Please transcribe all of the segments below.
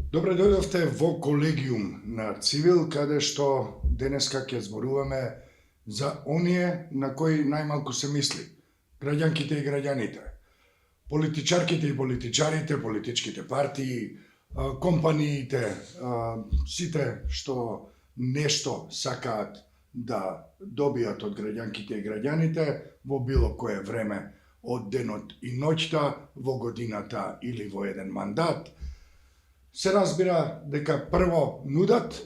Добре дојдовте во колегиум на Цивил, каде што денеска ќе зборуваме за оние на кои најмалку се мисли, граѓанките и граѓаните, политичарките и политичарите, политичките партии, компаниите, сите што нешто сакаат да добијат од граѓанките и граѓаните во било кое време од денот и ноќта, во годината или во еден мандат. Се разбира дека прво нудат,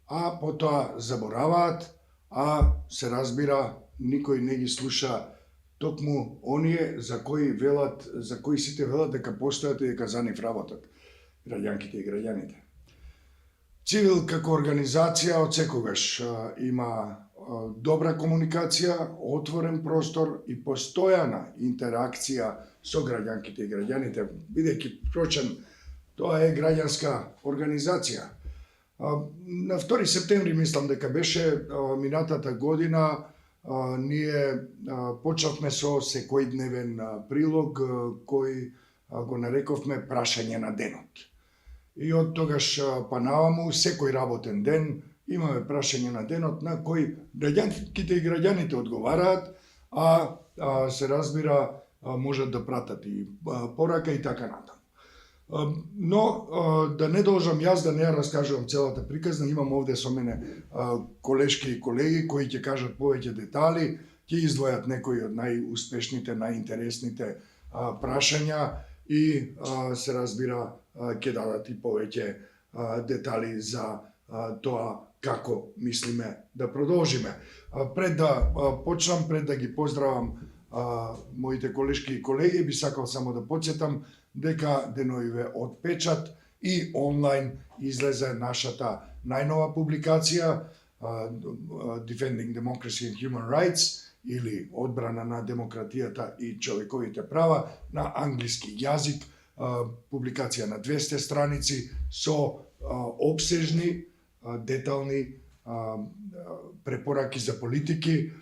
а потоа забораваат, а се разбира никој не ги слуша токму оние за кои сите велат дека постојат и дека за нив работат, граѓанките и граѓаните. Цивил како организација од секогаш има добра комуникација, отворен простор и постојана интеракција со граѓанките и граѓаните, бидејќи впрочем тоа е граѓанска организација. На 2 септември мислам дека беше минатата година, ние почнавме со секојдневен прилог кој го нарековме прашање на денот. И од тогаш па наваму секој работен ден имаме прашање на денот на кој граѓанките и граѓаните одговараат, а се разбира можат да пратат и порака и така натаму. Но да не должам јас да не ја раскажувам целата приказна, имам овде со мене колешки и колеги кои ќе кажат повеќе детали, ќе издвојат некои од најуспешните, најинтересните прашања и се разбира ќе дадат и повеќе детали за тоа како мислиме да продолжиме. Пред да почнам, пред да ги поздравам моите колешки и колеги, би сакал само да подсетам дека деновиве од печат и онлайн излезе нашата најнова публикација Defending Democracy and Human Rights или Одбрана на демократијата и човековите права на англиски јазик, публикација на 200 страници со опсежни, детални препораки за политики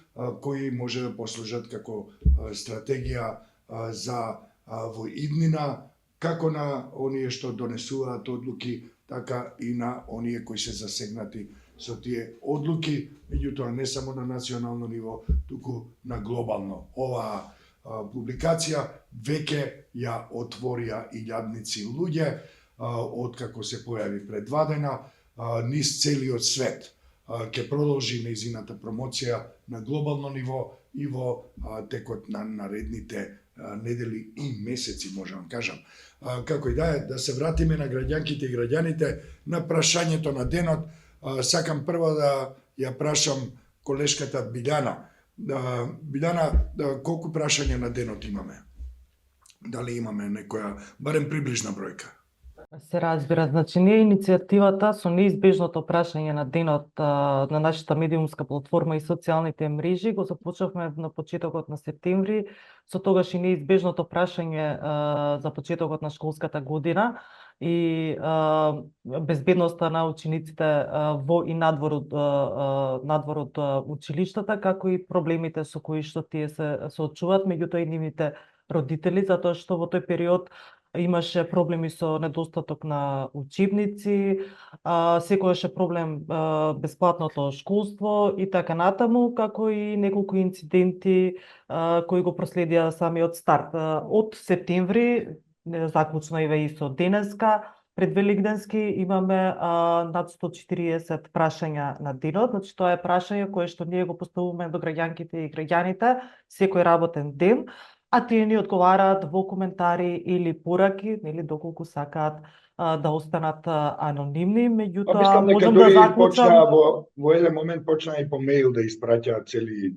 кои може да послужат како стратегија за во иднина, како на оние што донесуваат одлуки, така и на оние кои се засегнати со тие одлуки, меѓутоа не само на национално ниво, туку на глобално. Оваа публикација веќе ја отворија илјадници луѓе, откако се појави пред 2 дена, низ целиот свет. Ќе продолжи нејзината промоција на глобално ниво и во текот на наредните недели и месеци, можам кажам. Како и да се вратиме на граѓанките и граѓаните, на прашањето на денот, сакам прво да ја прашам колешката Билјана. Билјана, колку прашања на денот имаме? Дали имаме некоја, барем приближна бројка? Се разбира, значи ние иницијативата со неизбежното прашање на денот на нашата медиумска платформа и социјалните мрежи го започнавме на почетокот на септември, со тогаш и неизбежното прашање за почетокот на школската година и безбедноста на учениците во и надвор од училиштата, како и проблемите со кои што тие се соочуваат, меѓутоа и нивните родители, затоа што во тој период имаше проблеми со недостаток на учебници, секогаш е проблем бесплатното школство и така натаму, како и неколку инциденти кои го проследија самиот старт. Од септември, заклучно и со денеска, пред Великденски имаме над 140 прашања на денот, значи тоа е прашање кое што ние го поставуваме до граѓанките и граѓаните секој работен ден, а тие ни одговараат во коментари или пораки, нели доколку сакаат да останат анонимни, меѓутоа можам да заклучам во еден момент почна и по мејл да испраќаат цели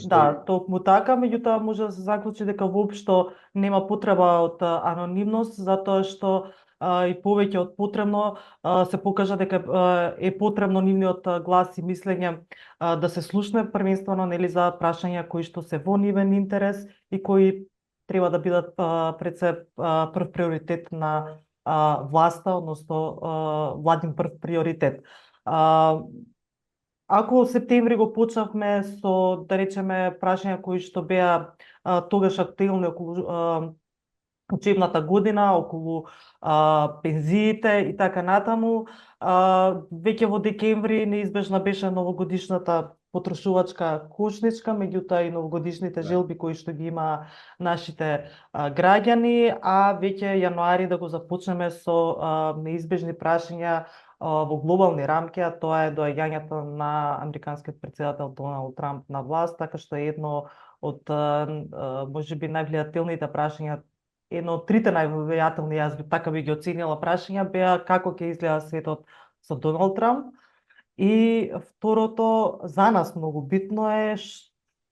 да, токму така, меѓутоа може да се заклучи дека воопшто нема потреба од анонимност, затоа што и повеќе од потребно се покажа дека е потребно нивниот глас и мислење да се слушне, првенствено нели за прашања кои што се во нивен интерес и кои треба да бидат пред се прв приоритет на власта, односно владин прв приоритет. Ако септември го почнавме со, да речеме, прашања кои што беа тогаш актуелни околу учебната година, околу пензиите и така натаму. Веќе во декември неизбежна беше новогодишната потрошувачка кошничка, меѓутоа и новогодишните желби кои што ги има нашите граѓани, а веќе јануари да го започнеме со неизбежни прашања во глобални рамки, а тоа е доаѓањето на американскиот председател Доналд Трамп на власт, така што е едно од можеби највлијателните прашања, едно од трите највлијателни, јас би така би ги оценила прашања, беа како ќе изгледа светот со Доналд Трамп. И второто, за нас многу битно е,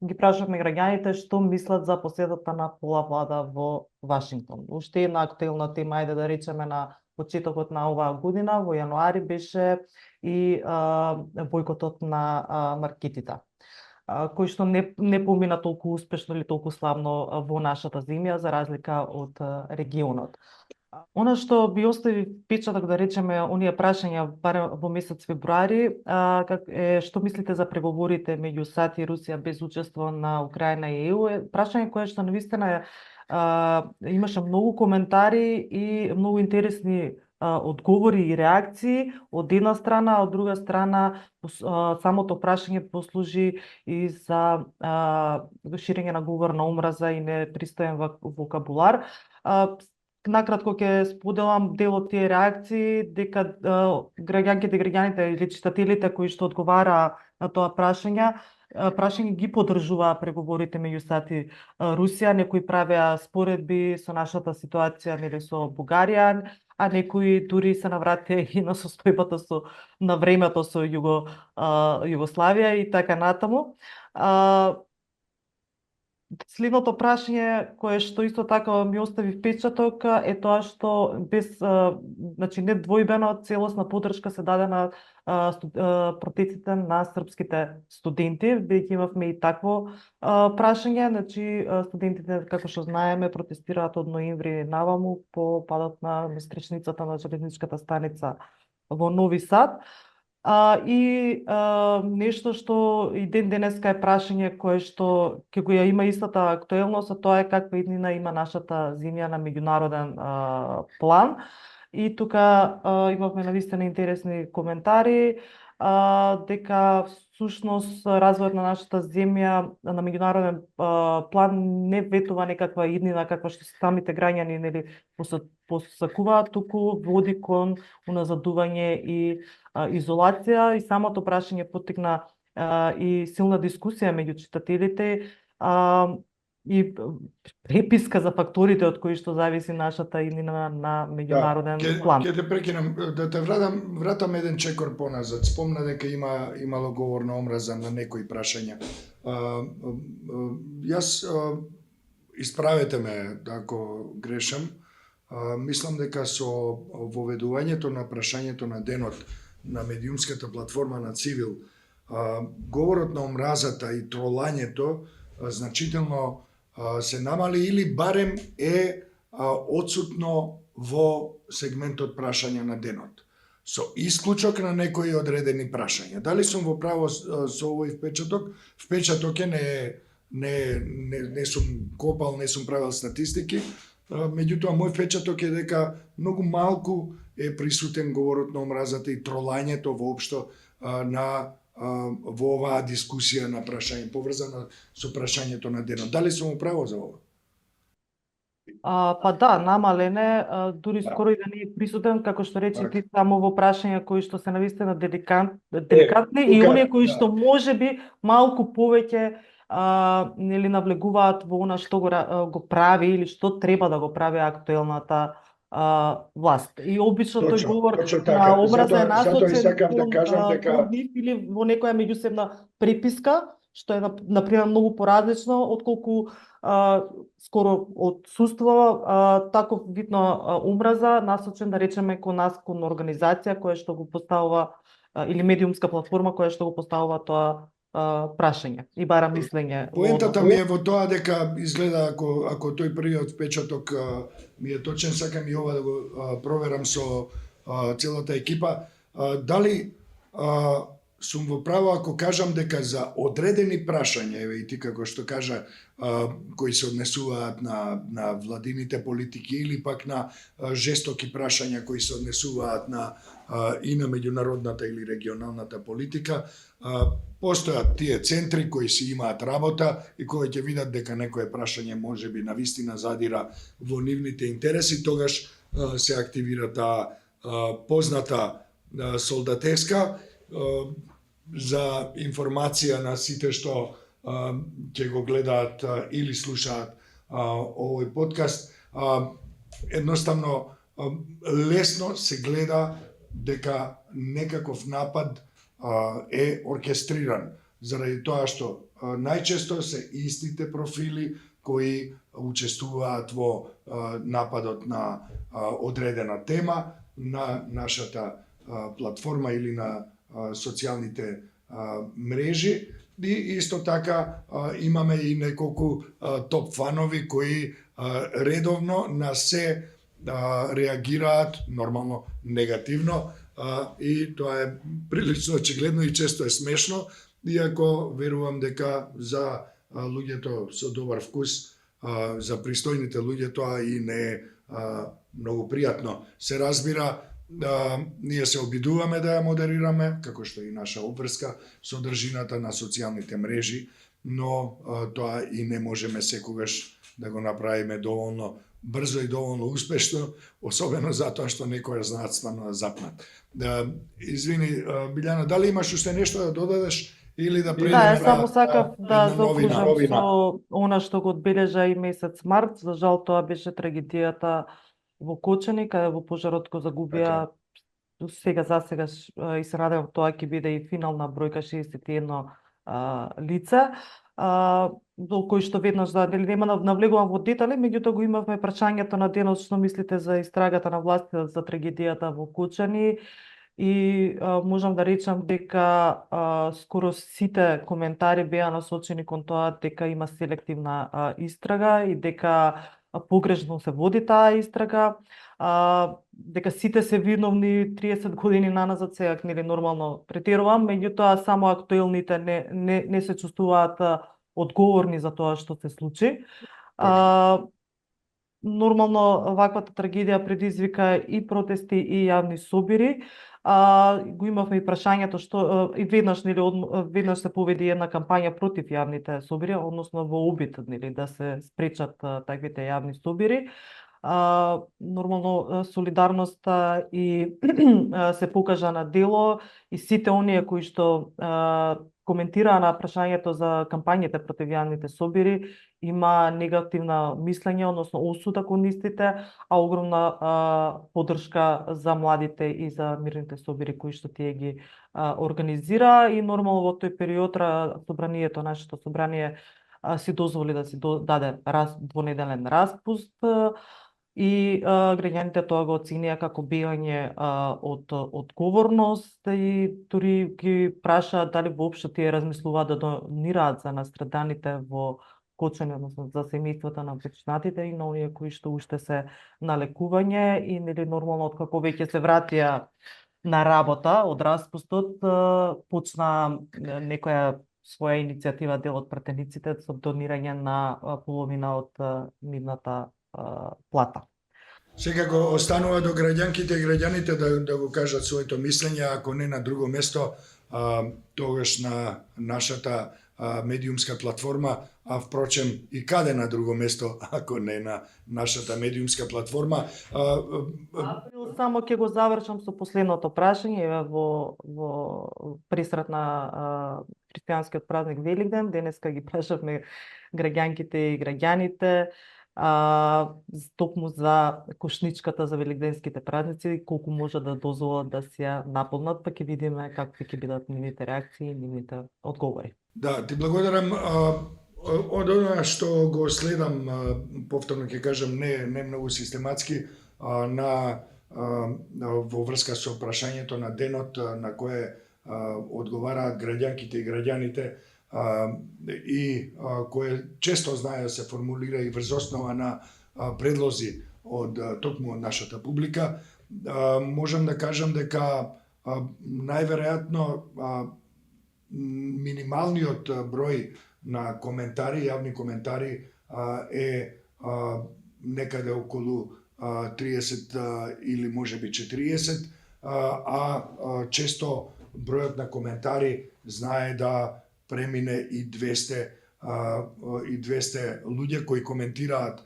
ги прашавме граѓаните што мислат за посетата на пола влада во Вашингтон. Уште една актуелна тема, ајде да речеме, на почетокот на оваа година, во јануари, беше и бојкотот на маркетите, кој што не помина толку успешно или толку славно во нашата земја, за разлика од регионот. Она што би остави впечаток, да речеме, оние прашања барем во месец февруари, што мислите за преговорите меѓу САД и Русија без учество на Украина и ЕУ, е прашање кое што навистина имаше многу коментари и многу интересни одговори и реакции од една страна, а од друга страна самото прашање послужи и за ширење на говор на омраза и непристоен вокабулар. Накратко ќе споделам дел од тие реакции, дека граѓанките и граѓаните или читателите кои што одговара на тоа прашање ги поддржуваа преговорите меѓу САД и Русија, некои правеа споредби со нашата ситуација нели со Бугарија, а некои дури се навратија и на состојбата на времето со Југославија и така натаму. Следното прашање кое што исто така ми остави впечаток е тоа што без недвојбено целосна поддршка се даде на протестите на српските студенти. Бидејќи имавме и такво прашање, студентите, како што знаеме, протестираат од ноември наваму по падот на местречницата на железничката станица во Нови Сад. Нешто што и ден денеска е прашање кое што ќе го ја има истата актуелност, а тоа е каква иднина има нашата земја на меѓународен план. И тука имавме навистина интересни коментари, дека всушност развојот на нашата земја на меѓународен план не ветува некаква иднина каква што самите граѓани нели посакуваат, туку води кон уназадување и изолација, и самото прашање поттикна и силна дискусија меѓу читателите и преписка за факторите од кои што зависи нашата иднина на меѓународен план. Ќе те прекинам, да те вратам еден чекор поназад. Спомна дека имало говор на омраза на некои прашања. Јас, исправете ме ако грешам, мислам дека со воведувањето на прашањето на денот на медиумската платформа на Цивил, говорот на омразата и тролањето значително се намали или барем е отсутно во сегментот прашања на денот. Со исклучок на некои одредени прашања. Дали сум во право со овој впечаток? Впечаток е, не сум копал, не сум правил статистики, меѓутоа мој впечаток е дека многу малку е присутен говорот на омразата и тролањето воопшто во оваа дискусија на прашање, поврзана со прашањето на денот. Дали сум управо за ова? Па да, намалене, дури скоро и да не е присутен, како што рече ти, само во прашања кои што се навистина деликатни и оние кои што можеби малку повеќе нели навлегуваат во она што го прави или што треба да го прави актуелната власт. И обично тој говор на омраза е насочен кон нив или во некоја меѓусебна преписка, што е например многу поразлично отколку скоро одсуство таков вид на омраза насочен, да речеме, кон нас, кон организација која што го поставува или медиумска платформа која што го поставува тоа прашање и бара мислење. Поентата ми е во тоа дека изгледа ако тој првиот впечаток ми е точен, сакам и ова да го проверам со целата екипа, дали сум во право ако кажам дека за одредени прашања, еве и ти како што кажа, кои се однесуваат на владините политики или пак на жестоки прашања кои се однесуваат и на меѓународната или регионалната политика, постојат тие центри кои си имаат работа и кои ќе видат дека некое прашање можеби навистина задира во нивните интереси, тогаш се активира таа позната солдатеска. За информација на сите што ќе го гледаат или слушаат овој подкаст, едноставно лесно се гледа дека некаков напад е оркестриран, заради тоа што најчесто се истите профили кои учествуваат во нападот на одредена тема на нашата платформа или на социјалните мрежи, и исто така имаме и неколку топ фанови кои редовно на се реагираат нормално негативно, и тоа е прилично очигледно и често е смешно, иако верувам дека за луѓето со добар вкус, за пристојните луѓе тоа и не е многу пријатно. Се разбира, ние се обидуваме да ја модерираме, како што и наша обврска со држината на социјалните мрежи, но тоа и не можеме секогаш да го направиме доволно брзо и доволно успешно, особено затоа што некоја знаат стварно да запнат. Извини, Билјана, дали имаш уште нешто да додадеш или да предадеш? Да, само сакав да новина. заокружам со она што го одбележа и месец март. За жал тоа беше трагедијата во Кочани, каде во пожарот го загубија сега и се надевам тоа ќе биде и финална бројка 61 лице, до кој што веднаш нема навлегувам во детали, меѓутоа го имавме прашањето на денот што мислите за истрагата на властите за трагедијата во Кочани, и можам да речам дека скоро сите коментари беа насочени кон тоа дека има селективна истрага и дека погрешно се води таа истрага, дека сите се виновни 30 години наназад, сега нели нормално претерувам, меѓутоа само актуелните не се чувствуваат одговорни за тоа што се случи. Нормално ваквата трагедија предизвика и протести и јавни собири. Го имавме и прашањето што и веднаш веднаш се поведе една кампања против јавните собири, односно во обид да се спречат таквите јавни собири. Нормално солидарноста и се покажа на дело, и сите оние кои што коментираа на прашањето за кампањите против јавните собири има негативна мислење, односно осуда кон истите, а огромна поддршка за младите и за мирните собири кои што тие ги организира. И нормално во тој период собранието, нашето собрание си дозволи да си даде двонеделен распуст, и граѓаните тоа го оценија како бегање од одговорност, и дури ги прашаат дали воопшто тие размислуваат да донираат за настраданите во Кочани, односно за семејствата на починатите и на оние кои што уште се на лекување, и нели нормално откако веќе се вратија на работа од распустот, почна некоја своја иницијатива дел од пратениците со донирање на половина од нивната плата. Секако останува до граѓанките и граѓаните да го кажат своето мислење, ако не на друго место, тогаш на нашата медиумска платформа, а впрочем и каде на друго место, ако не на нашата медиумска платформа. Само ќе го завршам со последното прашање во пресрет на христијанскиот празник Великден. Денеска ги прашавме граѓанките и граѓаните токму за кошничката за великденските празници, колку може да дозволат да се ја наполнат, па ќе видиме какви ќе бидат нивните реакции и нивните одговори. Да, ти благодарам. Од она што го следам, повторно ќе кажам, не многу систематски, во врска со прашањето на денот на кое одговараат граѓанките и граѓаните, и кое често знае да се формулира и врз основа на предлози од токму од нашата публика, можам да кажам дека најверојатно минималниот број на коментари, јавни коментари е некаде околу 30 или можеби 40, често бројот на коментари знае да премине и 200 луѓе кои коментираат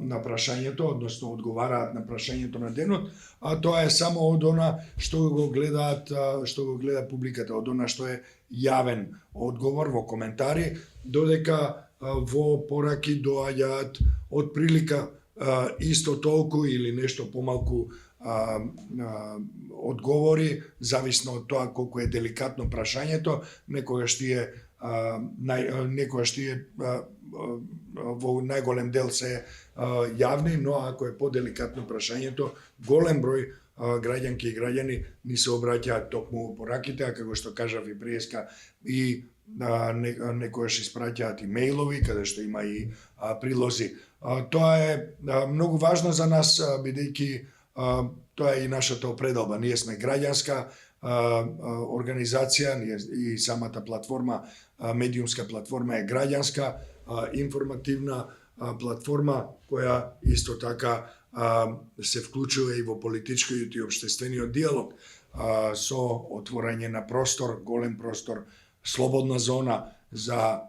на прашањето, односно одговараат на прашањето на денот, а тоа е само од она што го гледа публиката, од она што е јавен одговор во коментари, додека во пораки доаѓаат од прилика исто толку или нешто помалку одговори, зависно од тоа колку е деликатно прашањето, некогаш тие во најголем дел се јавни, но ако е поделикатно прашањето, голем број граѓанки и граѓани ни се обраќаат токму пораките, а како што кажав и преска, и некојаш испраќаат и мејлови, каде што има и прилози. Тоа е многу важно за нас, бидејќи тоа е и нашата определба. Ние сме граѓанска организација и самата платформа, медиумска платформа е граѓанска, информативна платформа која исто така се вклучува и во политичкиот и општествениот диалог со отворање на простор, голем простор, слободна зона за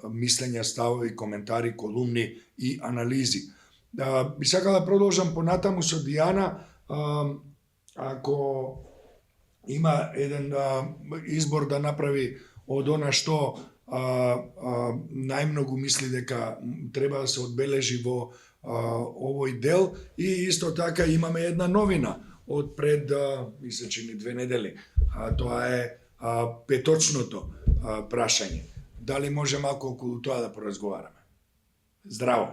мислење, ставови, коментари, колумни и анализи. Би сакала да продолжам понатаму со Дијана, ако има еден избор да направи од она што најмногу мисли дека треба да се одбележи во овој дел, и исто така имаме една новина од пред, ми се чини 2 недели, тоа е петочното прашање. Дали може малку околу тоа да поразговараме? Здраво!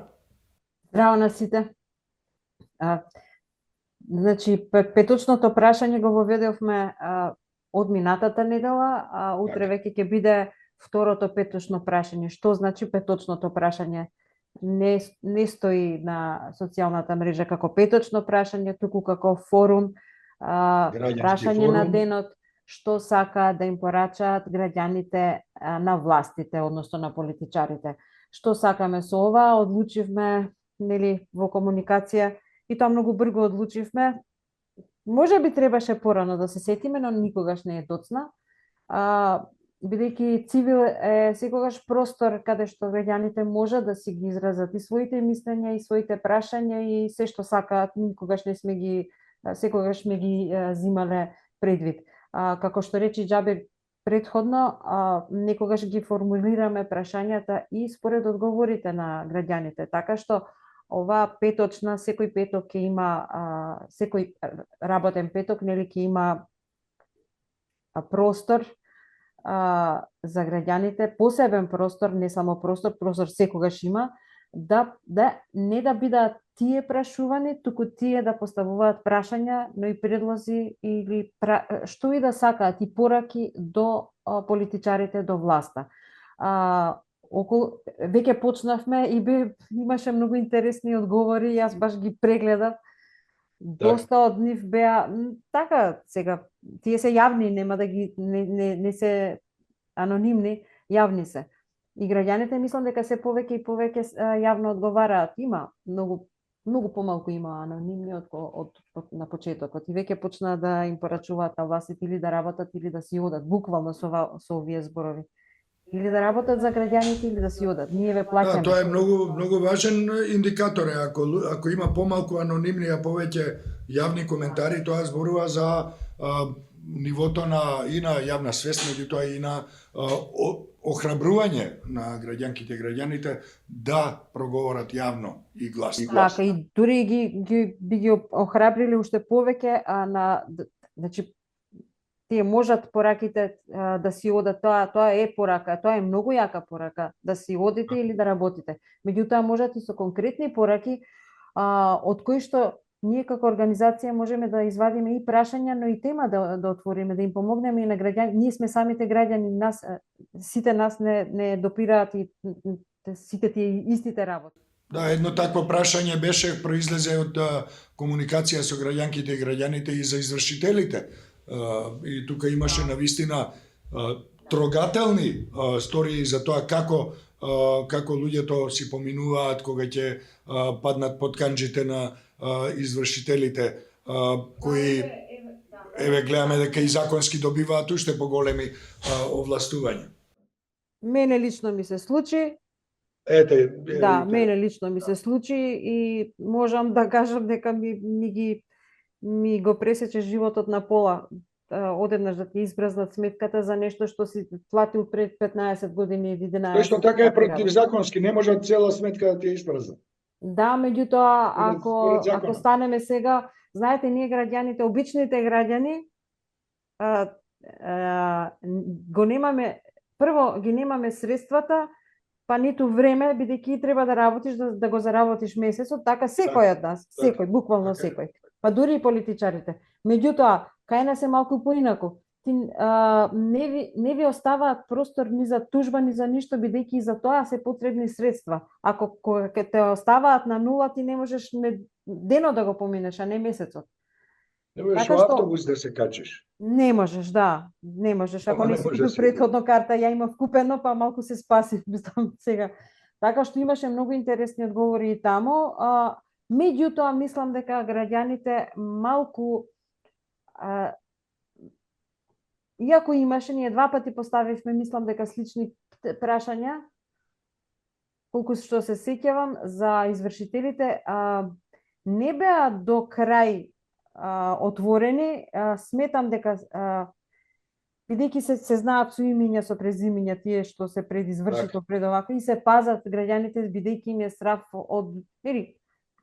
Здраво на сите! Значи, петочното прашање го воведовме од минатата недела, а утре веќе ќе биде второто петочно прашање. Што значи петочното прашање? Не стои на социјалната мрежа како петочно прашање, туку како форум, прашање форум на денот, што сака да им порачаат граѓаните на властите, односно на политичарите. Што сакаме со ова? Одлучивме, нели, во комуникација, и тоа многу брзо одлучивме. Може би требаше порано да се сетиме, но никогаш не е доцна. Бидејќи цивил е секогаш простор каде што граѓаните можат да си ги изразат и своите мислења, и своите прашања, и се што сакаат, секогаш сме ги земале предвид. Како што речи Џабир предходно, некогаш ги формулираме прашањата и според одговорите на граѓаните, така што ова петочна, секој петок ќе има, секој работен петок, нели, ќе има простор за граѓаните, посебен простор, не само простор секогаш има, не да бидат тие прашувани, туку тие да поставуваат прашања, но и предлози или што и да сакаат, и пораки до политичарите, до власта. Веќе почнавме и имаше многу интересни одговори, јас баш ги прегледав. Доста од нив беа така, сега тие се јавни, нема да ги не се анонимни, јавни се. И граѓаните мислам дека се повеќе и повеќе јавно одговараат. Има многу помалку има анонимни од на почетокот, и веќе почна да им порачуваат на властите или да работат или да си одат, буквално со овие зборови. Или да работат за граѓаните или да си одат. Ние ве плаќаме. Тоа е многу важен индикатор. Ако има помалку анонимни, а повеќе јавни коментари, тоа зборува за нивото на јавна свест, меѓутоа и на охрабрување на граѓанките и граѓаните да проговорат јавно и гласно. Така, и дури би ги охрабрили уште повеќе, значи тие можат пораките да си одат, тоа е порака, тоа е многу јака порака, да си одите или да работите. Меѓутоа можат и со конкретни пораки, од кои што ние како организација можеме да извадиме и прашања, но и тема да отвориме, да им помогнеме и на граѓани. Ние сме самите граѓани, сите нас не допираат и сите тие истите работи. Да, едно такво прашање беше произлезе од комуникација со граѓанките и граѓаните и за извршителите И тука имаше навистина трогателни стории за тоа како луѓето си поминуваат кога ќе паднат под канџите на извршителите, кои еве гледаме дека и законски добиваат уште поголеми овластувања. Мене лично ми се случи. Ете, Да, мене лично ми се случи и можам да кажам дека ми го пресече животот на пола. Одеднаш да ти избразнат сметката за нешто што си платил пред 15 години или 11. Тој што така е противзаконски, не може цела сметка да ти ја испразна. Да, меѓутоа, Според законот. ако станеме сега, знаете, ние граѓаните, обичните граѓани, го немаме, прво ги немаме средствата, па ниту време, бидејќи треба да работиш, да го заработиш месецот, така секој од нас, секој, буквално секој, па дури и политичарите. Меѓутоа, кај нас е малку поинаку. Не ви оставаат простор ни за тужба, ни за ништо, бидејќи и за тоа се потребни средства. Ако кога те оставаат на нула, ти не можеш денот да го поминеш, а не месецот. Не можеш Така во што- автобус да се качиш. Не можеш, да, не можеш. Ако Ама не не си може купил да се претходно карта, ја имав купено, па малку се спасив, мислам сега. Така што имаше многу интересни одговори и таму. Меѓутоа, мислам дека граѓаните малку, иако имаше, ние два пати поставивме, мислам дека слични прашања, колку што се сеќавам, за извршителите, не беа до крај отворени. Сметам дека бидејќи се знаат со имиња, со презимиња тие што се предизвршител пред овако и се пазат граѓаните бидејќи им е страв од,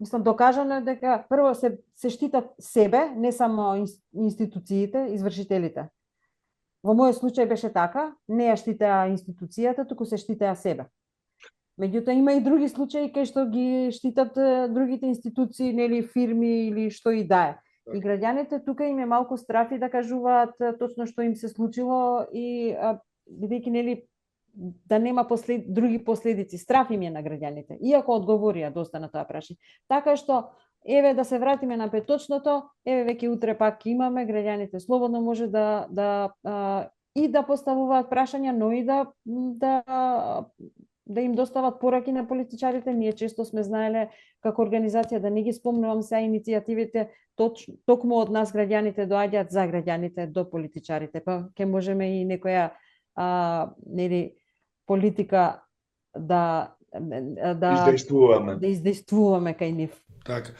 мислам, докажано е дека прво се штитат себе, не само институциите, извршителите. Во мојот случај беше така, не ја штитеа институцијата, туку се штитеа себе. Меѓутоа има и други случаи кај што ги штитат другите институции, нели, фирми или што и да е. И граѓаните тука им е малку страфи да кажуваат точно што им се случило и бидејќи, нели, да нема други последици. Страф им е на граѓаните, иако одговорија доста на тоа прашање. Така што, еве да се вратиме на петочното, еве веќе утре пак имаме, граѓаните слободно може да поставуваат прашања, но и да им достават пораки на политичарите. Ние често сме знаеле како организација, да не ги спомнувам се иницијативите, токму од нас граѓаните доаѓаат за граѓаните до политичарите, па ќе можеме и некоја нели политика да издействуваме кај нив. Така.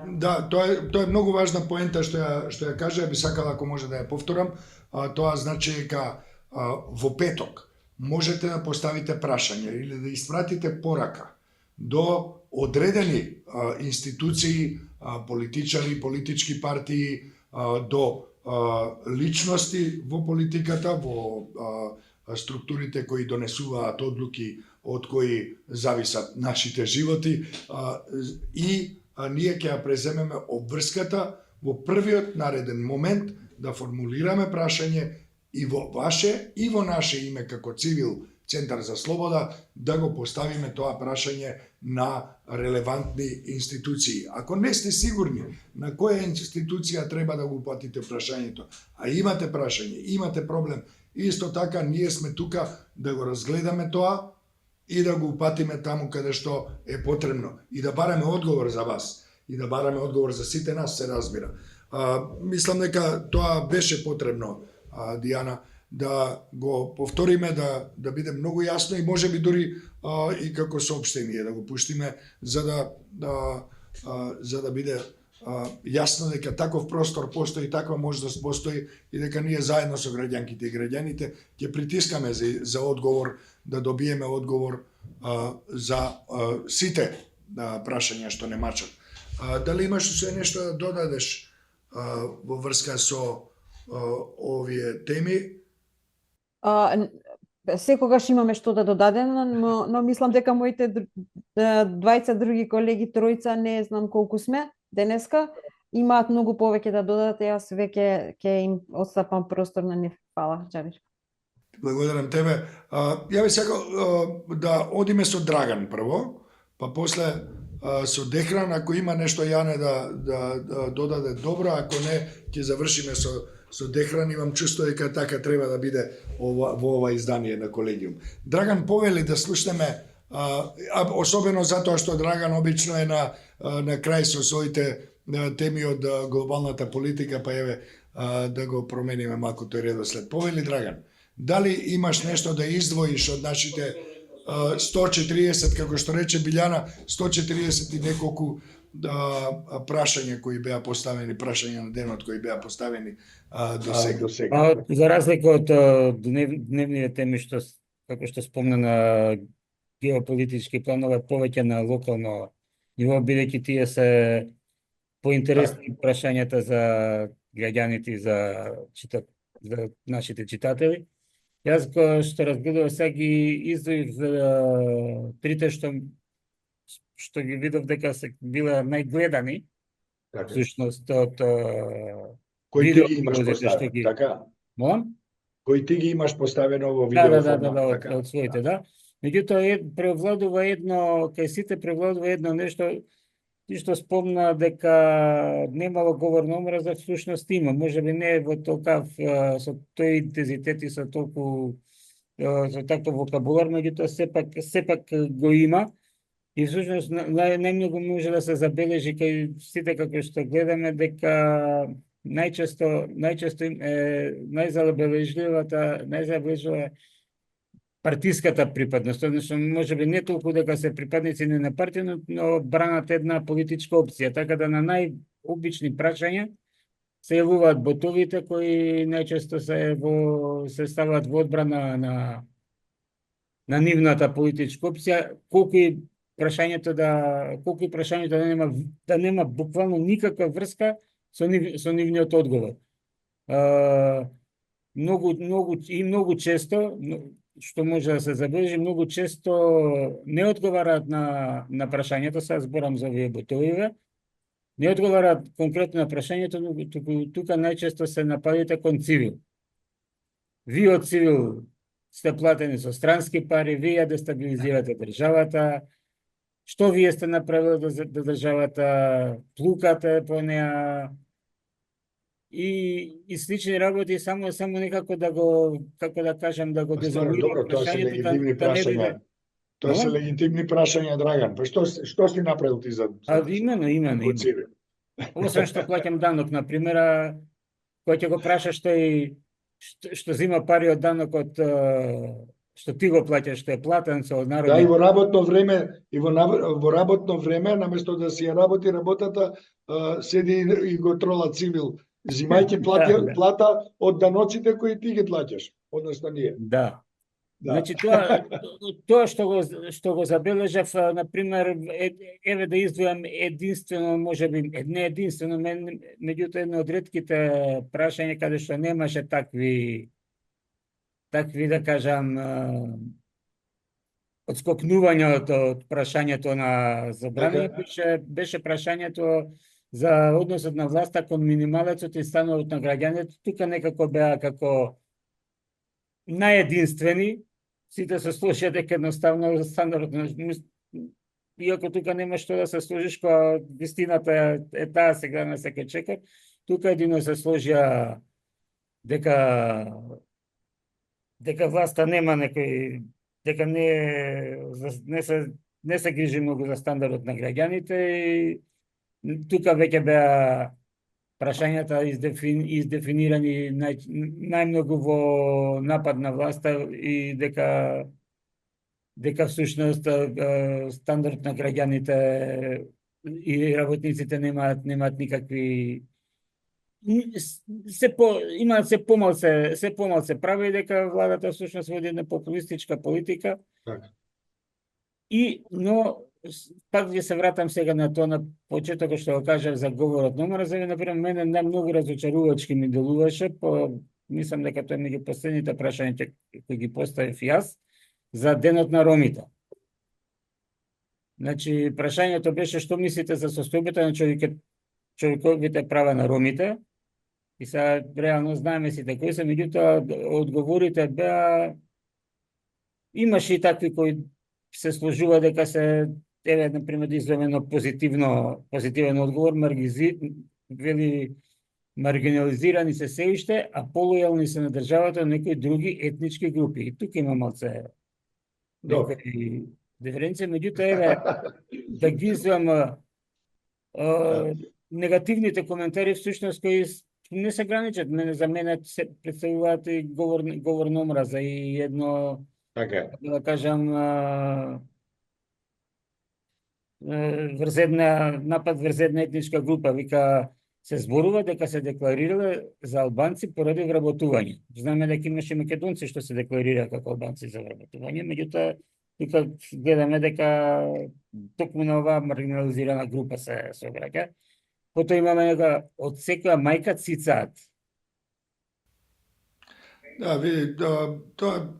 Да, тоа е многу важна поента што ја кажа, би сакала ако може да ја повторам. Тоа значи дека во петок можете да поставите прашање или да испратите порака до одредени институции, политичари, политички партии, до личности во политиката, во структурите кои донесуваат одлуки од кои зависат нашите животи, и ние ќе ја преземеме обврската во првиот нареден момент да формулираме прашање и во ваше и во наше име како Цивил Центар за слобода, да го поставиме тоа прашање на релевантни институции. Ако не сте сигурни на која институција треба да го упатите прашањето, а имате прашање, имате проблем, исто така ние сме тука да го разгледаме тоа и да го упатиме таму каде што е потребно и да бараме одговор за вас и да бараме одговор за сите нас, се разбира. Мислам дека тоа беше потребно, Дијана, да го повториме, да биде многу јасно и можеби дури и како соопштение да го пуштиме за да биде јасно дека таков простор постои, таква можност постои и дека ние заедно со граѓанките и граѓаните ќе притискаме за одговор, да добиеме одговор за сите прашања што не мачат. Дали имаш уште нешто да додадеш во врска со овие теми? Секогаш имаме што да додадеме, но мислам дека моите двајца други колеги, тројца, не знам колку сме денеска, имаат многу повеќе да додадат, јас веќе ќе им отстапам простор на нив. Фала, Џабир. Благодарам тебе. Ја би сакал да одиме со Драган прво, па после со Дехран, ако има нешто Јане да додаде добро, ако не, ќе завршиме со Дехран, имам чувство дека така треба да биде во ова издание на Колегиум. Драган, повели да слушнеме, особено затоа што Драган обично е на крај со своите теми од глобалната политика, па еве да го промениме малку тој редослед. Повели, Драган, дали имаш нешто да издвоиш од нашите 140, како што рече Билјана, 140 и неколку прашања кои беа поставени, прашања на денот кои беа поставени до сега. За разлика од дневните теми што како што спомна на геополитички планове, повеќе на локално ниво, бидејќи тие се поинтересни прашањата за граѓаните и за нашите читатели. Јас што разгледав сега ги издвоив трите што ги видов дека се биле најгледани, всушност од кои ти ги имаш поставено, така? Молам? Кои ти ги имаш поставено во видео формат, така? Од своите, да. Меѓутоа превладува едно, кај сите превладува едно нешто, ти што спомна дека немало говорна омраза, всушност има. Можеби не во толкав со тој интензитет и со толку со таков вокабулар, меѓутоа сепак го има. И всушност најмногу може да се забележи кај сите како што гледаме дека најчесто најзабележлива партиската припадност, односно можеби не толку дека се припадници на партија, но бранат една политичка опција, така да на најобични прашања се јавуваат ботовите кои најчесто се ставаат во одбрана на нивната политичка опција, колку и прашањето да нема буквално никаква врска со нивниот одговор. Многу често, што може да се забележи, многу често не одговараат на прашањето, сега зборам за овие ботовиве, не одговараат конкретно на прашањето, но тука најчесто се нападите кон цивил. Вие од цивил сте платени со странски пари, вие ја дестабилизирате државата, што вие сте направили да државата плукате по неа, и слични работи, само некако да го, како да кажам, да го дезавуирам. Добро, тоа се легитимни прашања. Тоа се легитимни прашања, Драган. Па што си направил ти за имено. Освен што плаќам данок, например, кој ќе го прашаш што зима пари од данокот, што ти го плаќаш, што е платен со народни. Да, и во работно време, наместо да си ја работи работата, седи и го трола цивил, зимајќи плата од даноците кои ти ги плаќаш, односно ние. Да. Значи тоа што го забележав, например, еве да издвојам единствено, можеби не единствено, меѓутоа едно од ретките прашања каде што немаше такви да кажам одскокнување од прашањето на забрана, беше прашањето за односот на власта кон минималецот и становот на граѓаните. Тука некако беа како најединствени, сите се сложија дека едноставно стандарот на... Иако тука нема што да се сложиш, кога вистината е таа, сега не се ке чека, тука едино се сложија дека власта нема некој, дека не се грижи многу за стандарот на граѓаните, и тука веќе беа прашањата издефинирани најмногу во напад на власта, и дека всушност стандард на граѓаните и работниците немаат никакви, имаат се помалце прави, дека владата всушност води една популистичка политика. Но пак ќе се вратам сега на тоа, на почетокот што го кажав за говорот на омраза. Например, мене најмногу разочарувачки ми делуваше, мислам дека тоа е меѓу последните прашања кои ги поставив јас, за денот на ромите. Значи, прашањето беше што мислите за состојбата на човековите права на ромите, и сега реално знаеме сите кои се, меѓутоа одговорите беа, имаше и такви кои се сложува дека се еве на пример да излеме едно позитивен одговор, вели маргинализирани се се уште, а полојални се на државата некои други етнички групи. И тука има малце Добро. некои диференција, меѓутоа еве да ги извам негативните коментари всушност кои не се граничат. За мене се представуваат и говор на омраза и едно, Така. да кажам, врз една напад врз една етничка група. Вика, се зборува дека се декларирале за албанци поради вработување. Знаме дека имаше македонци што се декларира како албанци за вработување, меѓутоа тука гледаме дека токму на оваа маргинализирана група се обраќа. Потоа имаме нека од секоја мајка цицаат. Да, види, тоа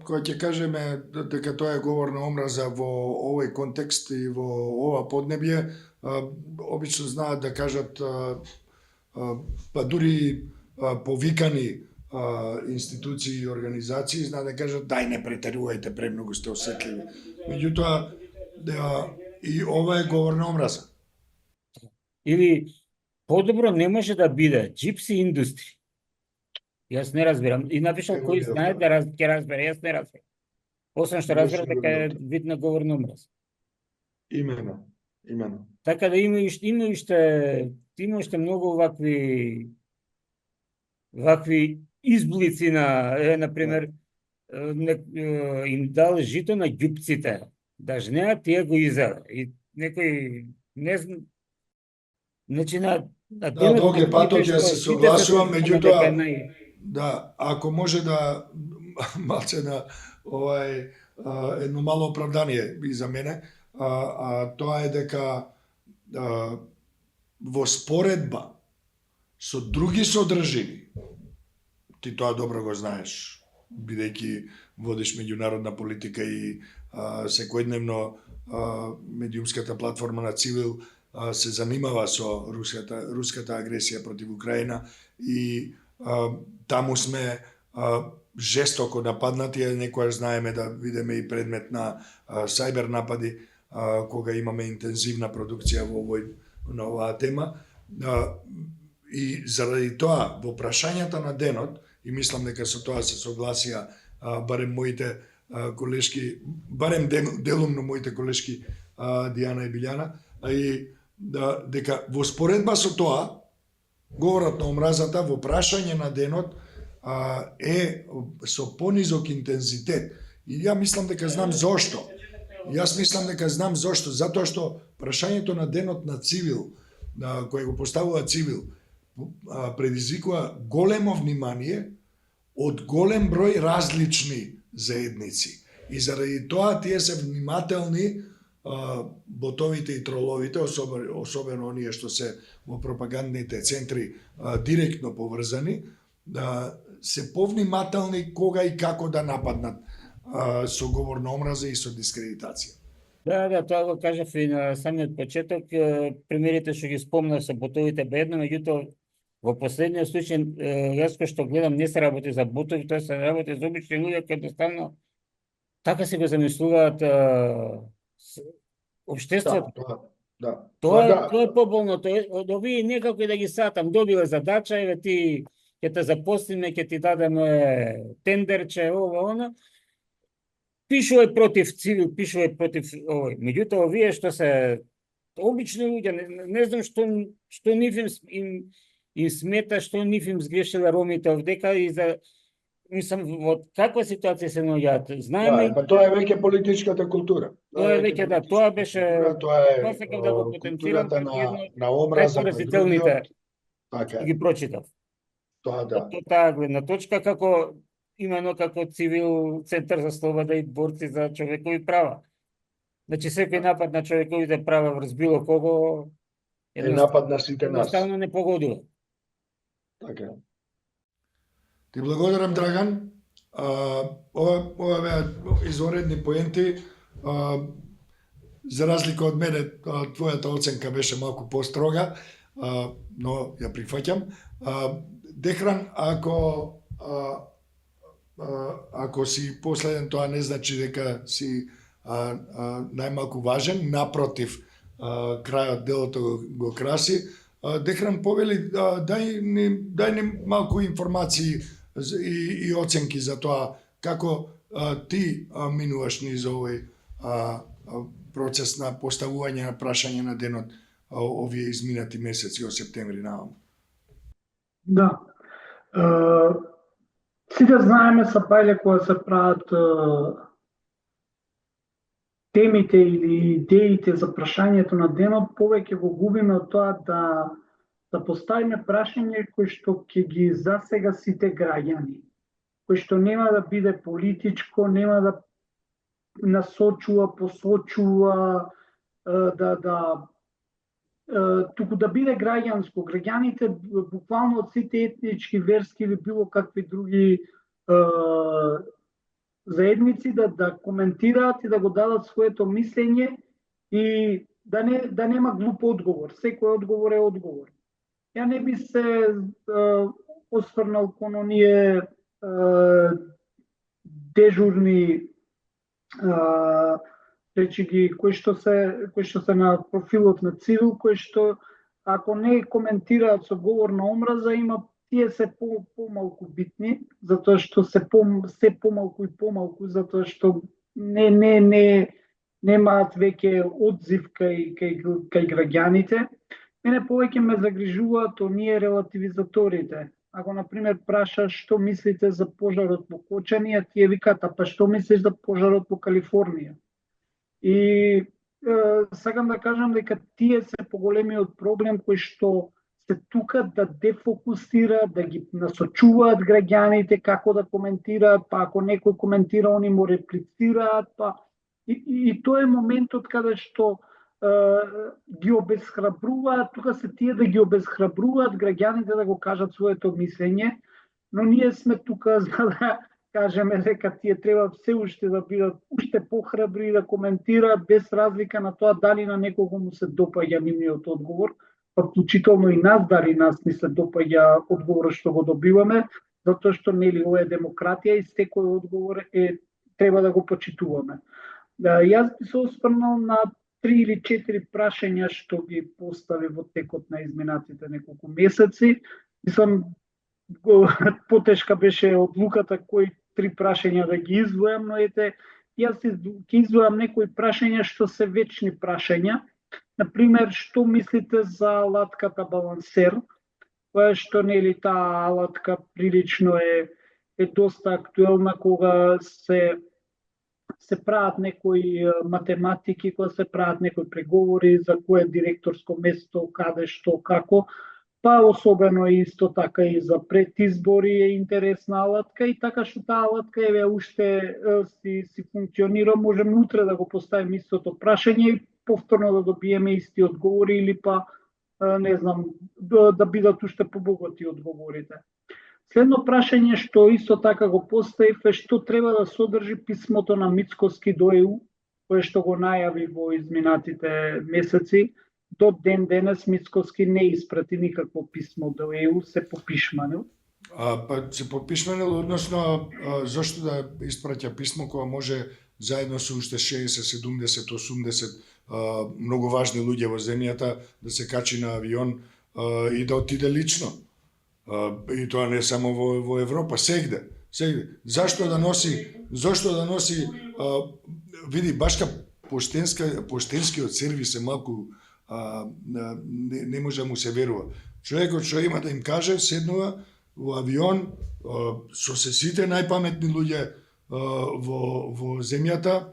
кога ќе кажеме дека тоа е говор на омраза во овој контекст и во ова поднебје, обично знаат да кажат, па дури повикани институции и организации знаат да кажат дај не претерувајте, премногу сте осетливи. Меѓутоа, и ова е говор на омраза. Или подобро не може да биде джипси индустри. Јас не разбирам. И напишал кој знае да ќе разбере, јас не разбирам. Освен што разбирам дека е вид на говор на омраза. Имено. Така да има уште многу вакви изблици на пример им дал жито на ѓупците. Да жнеат, тие го изела. И некој не знам. Значи на долги патот ја се согласувам, меѓутоа да, ако може да малце на едно мало оправдание и за мене, тоа е дека во споредба со други содржини, ти тоа добро го знаеш, бидејќи водиш меѓународна политика и секојдневно медиумската платформа на Цивил се занимава со руската агресија против Украина и таму сме жестоко нападнати, некојаш знаеме да видиме и предмет на сајбер напади, кога имаме интензивна продукција на оваа тема. И заради тоа, во прашањата на денот, и мислам дека со тоа се согласија барем моите колешки, барем делумно моите колешки Дијана и Билјана, и дека во споредба со тоа, говорот на омразата во прашање на денот е со понизок интензитет. И ја мислам дека знам зошто. Затоа што прашањето на денот на Цивил, кој го поставува Цивил, предизвикува големо внимание од голем број различни заедници. И заради тоа тие се внимателни, ботовите и троловите, особено оние што се во пропагандните центри директно поврзани, се повнимателни кога и како да нападнат со говор на омраза и со дискредитација. Да, тоа го кажав и на самиот почеток. Примерите што ги спомнав со ботовите бедно, меѓутоа во последниот случај, јас кој што гледам, не се работи за ботови, тоа се работи за обични луѓе кои едноставно така се го замислуваат општеството. Тоа е поболно. Од овие некако да ги сатам, добиле задача, еве ти ќе те запослиме, ќе ти дадеме тендерче, ова, она. Пишувај против Цивил, пишувај против овој. Меѓутоа, овие што се обични луѓе, не знам што нив им смета, што нив им сгрешиле ромите овдека и за мислам во каква ситуација се наоѓаат. Знаеме, тоа е веќе политичката култура. Тоа беше тоа сакам да го потенцирам на омраза на другиот. Така ги прочитав. Тоа да. Од таа гледна точка како имено како Цивил Центар за слобода и борци за човекови права. Значи секој напад на човековите права врз било кого е напад на сите нас. Едноставно не погодува. Така. Ти благодарам, Драган. Ова беа изоредни поенти. За разлика од мене, твојата оценка беше малку построга, но ја прифаќам. Дехран, ако си последен, тоа не значи дека си најмалку важен, напротив, крајот делото го краси. Дехран повели дај ни малку информации и оценки за тоа како ти минуваш низ овој процес на поставување на прашање на денот овие изминати месеци од септември наваму. Да. Сите знаеме са пајле кога се прават темите или идеите за прашањето на денот, повеќе го губиме од тоа да поставиме прашање кои што ќе ги засега сите граѓани, кои што нема да биде политичко, нема да насочува, посочува, туку да биде граѓанско. Граѓаните буквално од сите етнички, верски или било какви други заедници да коментираат и да го дадат своето мислење и да нема глуп одговор. Секој одговор е одговор. Ја не би се осврнал кон оние дежурни речи ги кои што се на профилот на Цивил, кои што ако не коментираат со говор на омраза, тие се помалку битни, затоа што се помалку и помалку, затоа што немаат веќе одзив кај граѓаните. Мене повеќе ме загрижуваат оние релативизаторите. Ако, например, прашаш што мислите за пожарот во Кочани, а тие викаат, па што мислиш за пожарот во Калифорнија? И сакам да кажам дека тие се поголемиот проблем кој што се тука да дефокусираат, да ги насочуваат граѓаните како да коментираат, па ако некој коментира, они му реплицираат, па и тоа е моментот каде што ги обезхрабруваат, тука се тие да ги обезхрабруваат граѓаните да го кажат своето мислење, но ние сме тука за да кажеме дека тие треба се уште да бидат уште похрабри да коментираат без разлика на тоа дали на некого му се допаѓа нивниот одговор, па вклучително и нас дали нас ни се допаѓа одговорот што го добиваме, затоа што нели ова е демократија и секој одговор треба да го почитуваме. Јас би се осврнал на 3 или 4 прашања што ги постави во текот на изминатите неколку месеци. Мислам, потешка беше одлуката кои 3 прашања да ги издвојам, но јас ќе издвојам некои прашања што се вечни прашања. Например, што мислите за алатката балансер, која што нели таа алатка прилично е доста актуелна кога се прават некои математики, кога се прават некои преговори за кое директорско место, каде, што, како, па особено исто така и за предизбори е интересна алатка и така што таа алатка уште си функционира, можеме утре да го поставиме истото прашање и повторно да добиеме исти одговори или па не знам да бидат уште побогати одговорите. Следно прашање што исто така го поставив е што треба да содржи писмото на Мицкоски до ЕУ, кое што го најави во изминатите месеци. До ден денес Мицкоски не испрати никакво писмо до ЕУ, се попишманил. Па се попишманил, односно зошто да испраќа писмо кога може заедно со уште 60, 70, 80 многу важни луѓе во земјата да се качи на авион и да отиде лично. И тоа не само во Европа, сегде. Зашто да носи види башка поштенскиот сервис е малку не може да му се верува. Човекот што има да им каже, седнува во авион со сите најпаметни луѓе во земјата,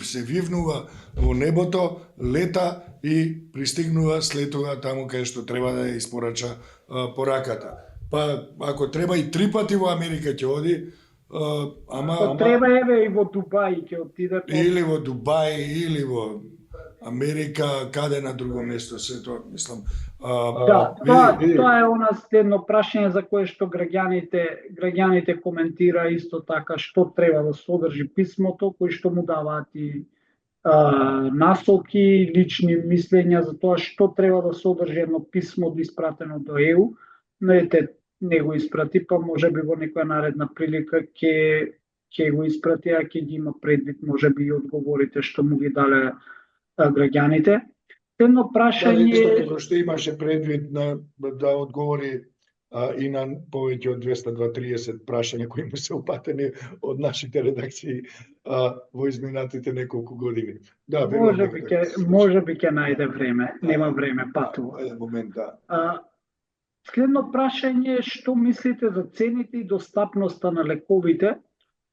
се вивнува во небото, лета и пристигнува слетува таму кај што треба да ја испорача пораката. Па ако треба и 3 пати во Америка ќе оди, Ако треба еве и во Дубај ќе отиде. Или во Дубај, или во Америка, каде на друго место се тоа, мислам. Тоа е она следно прашање за кое што граѓаните коментира исто така што треба да содржи писмото, кои што му даваат и насоки, лични мислења за тоа што треба да содржи едно писмо испратено до ЕУ, но не го испрати, па може би во некоја наредна прилика ќе ќе го испрати, а ќе ги има предвид можеби и одговорите што му ги дале граѓаните. Едно Дали прашање нешто што имаше предвид да одговори и на повеќе од 230 прашања кои му се упатени од нашите редакции во изминатите неколку години. Да, можеби ќе најде време, нема време патува. Еден момент, да. Следно прашање е што мислите за цените и достапноста на лековите,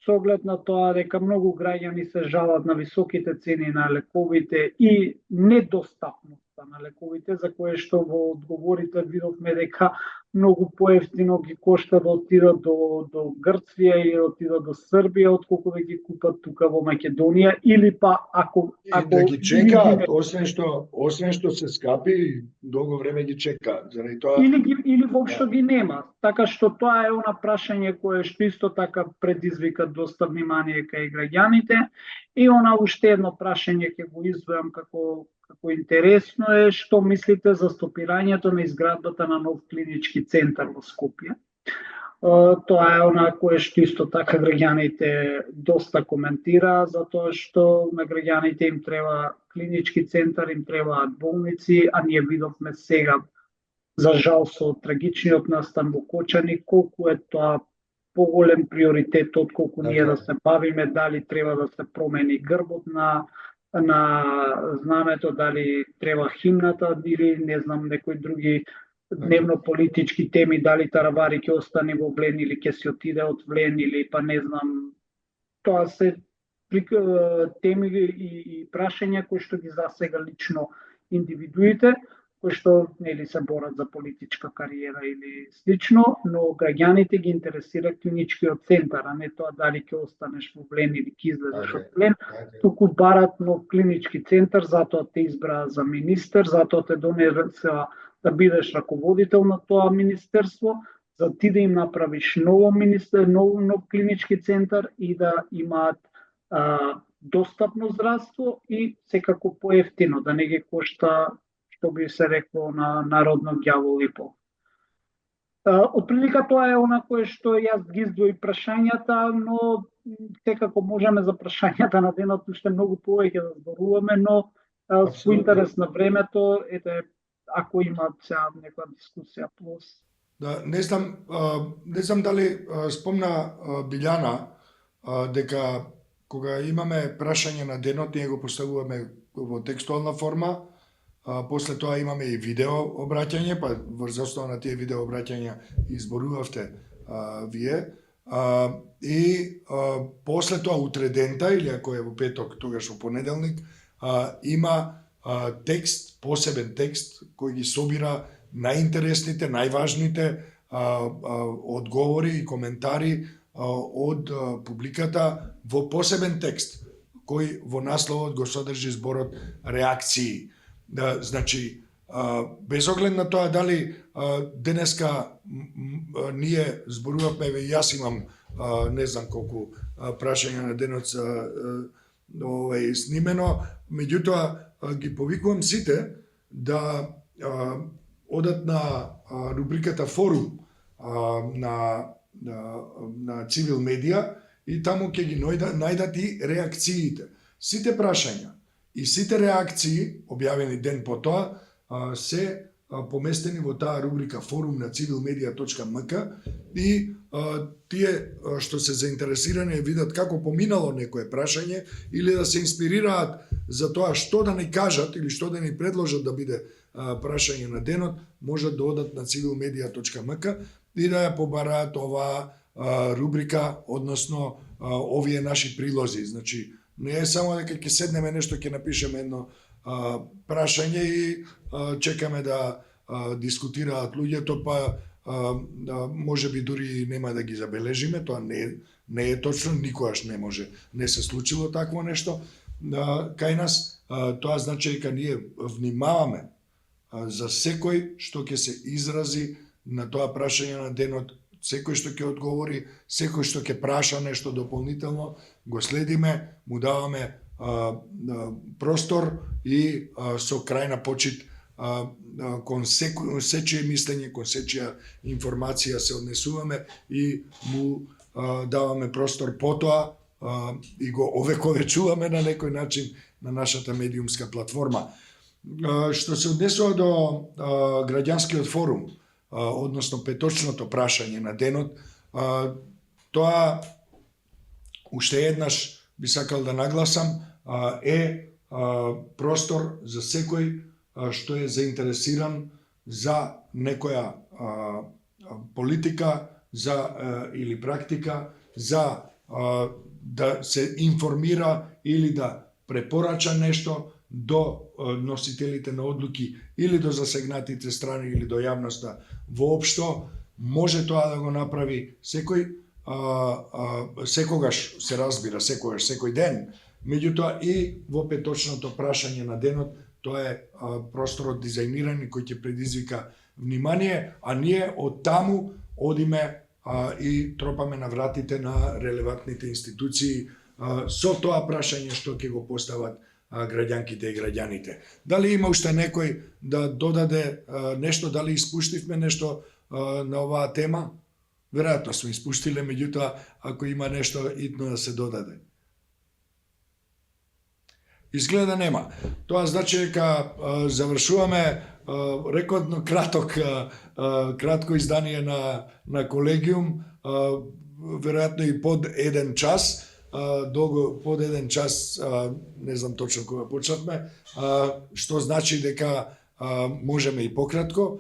со оглед на тоа дека многу граѓани се жалат на високите цени на лековите и недостапноста на лековите, за кое што во одговорите видовме дека многу поевтино ги кошта да отидат до Грција и да отидат до Србија, отколку да ги купат тука во Македонија, или па ако да ги чекаат, освен што се скапи, долго време ги чекаат, заради тоа или воопшто ги нема. Така што тоа е она прашање кое што исто така предизвика доста внимание кај граѓаните. И она уште едно прашање ќе го издвојам како интересно е што мислите за стопирањето на изградбата на нов клинички центар во Скопје. Тоа е она кое што исто така граѓаните доста коментира, затоа што на граѓаните им треба клинички центар, им требаат болници, а ние видовме сега, за жал со трагичниот настан во Кочани, колку е тоа поголем приоритет отколку ние да се бавиме дали треба да се промени грбот на знамето, дали треба химната или не знам некои други дневно политички теми, дали Тарабари ќе остане во влен или ќе се отиде од влен или па не знам. Тоа се теми и прашања кои што ги засега лично индивидуите, кои што нели се борат за политичка кариера или слично, но граѓаните ги интересира клиничкиот центар, а не тоа дали ќе останеш во влен или ќе излезеш од влен, туку барат нов клинички центар, затоа те избраа за министер, затоа те донесоа да бидеш раководител на тоа министерство, за ти да им направиш нов клинички центар и да имаат достапно здравство и секако поевтино, да не ги кошта, што би се рекло на народно ѓавол и пол. Отприлика тоа е она кое што јас ги издвои прашањата, но секако можеме за прашањата на денот уште многу повеќе да зборуваме, но со интерес на времето, ете, ако имаат сега некоја дискусија плюс. Да, не знам дали спомна Билјана дека кога имаме прашање на денот, ние го поставуваме во текстуална форма, после тоа имаме и видео обраќање, па врз основа на тие видео обраќања изборувавте вие. И после тоа утре дента, или ако е во петок, тогаш во понеделник, има текст, посебен текст, кој ги собира најинтересните, најважните одговори и коментари од публиката во посебен текст, кој во насловот го содржи зборот реакции. Да, значи, без оглед на тоа дали денеска ние зборувавме, јас имам не знам колку прашања на денот снимено, меѓутоа ги повикувам сите да одат на рубриката Форум на Цивил Медија и таму ќе ги најдат и реакциите. Сите прашања и сите реакции, објавени ден по тоа, се поместени во таа рубрика Форум на civilmedia.mk и тие што се заинтересирани видат како поминало некое прашање или да се инспирираат за тоа што да ни кажат или што да ни предложат да биде прашање на денот, можат да одат на civilmedia.mk и да ја побараат оваа рубрика, односно овие наши прилози. Значи, не е само дека ќе седнеме нешто, ќе напишеме едно прашање и чекаме да дискутираат луѓето, па може би дури нема да ги забележиме, тоа не е точно, никогаш не може, не се случило такво нешто кај нас. Тоа значи дека ние внимаваме за секој што ќе се изрази на тоа прашање на денот, секој што ќе одговори, секој што ќе праша нешто дополнително, го следиме, му даваме простор и со крајна почит кон сечие мислење, кон сечија информација се однесуваме и му даваме простор потоа и го овековечуваме на некој начин на нашата медиумска платформа. Што се однесува до граѓанскиот форум, односно петочното прашање на денот, тоа уште еднаш би сакал да нагласам е простор за секој што е заинтересиран за некоја политика или практика, за да се информира или да препорача нешто до носителите на одлуки или до засегнатите страни или до јавноста воопшто, може тоа да го направи секој, секогаш се разбира, секој ден. Меѓутоа и во петочното прашање на денот, тоа е просторот дизајниран и кој ќе предизвика внимание, а ние од таму одиме и тропаме на вратите на релевантните институции со тоа прашање што ќе го постават граѓанките и граѓаните. Дали има уште некој да додаде нешто, дали испуштивме нешто на оваа тема? Веројатно сме испуштиле, меѓутоа ако има нешто итно да се додаде. Изгледа нема. Тоа значи дека завршуваме рекордно кратко издание на колегиум, веројатно и под 1 час, под 1 час, не знам точно кога почнавме, што значи дека можеме и пократко,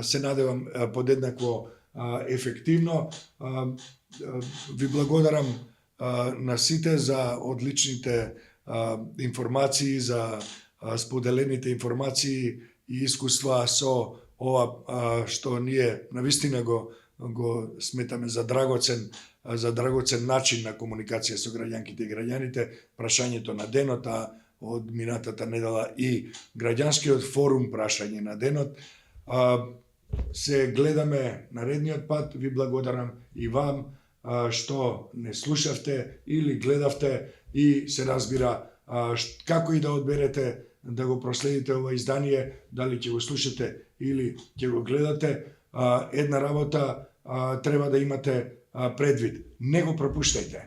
се надевам подеднакво ефективно. Ви благодарам на сите за одличните информации, за споделените информации и искуства со ова што ние навистина го сметаме за драгоцен начин на комуникација со граѓанките и граѓаните, прашањето на денот, од минатата недела и граѓанскиот форум прашање на денот. Се гледаме наредниот пат. Ви благодарам и вам што не слушавте или гледавте и се разбира како и да одберете да го проследите ова издание, дали ќе го слушате или ќе го гледате. Една работа треба да имате предвид. Не го пропуштајте.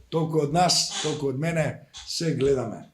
Толку од нас, толку од мене, се гледаме.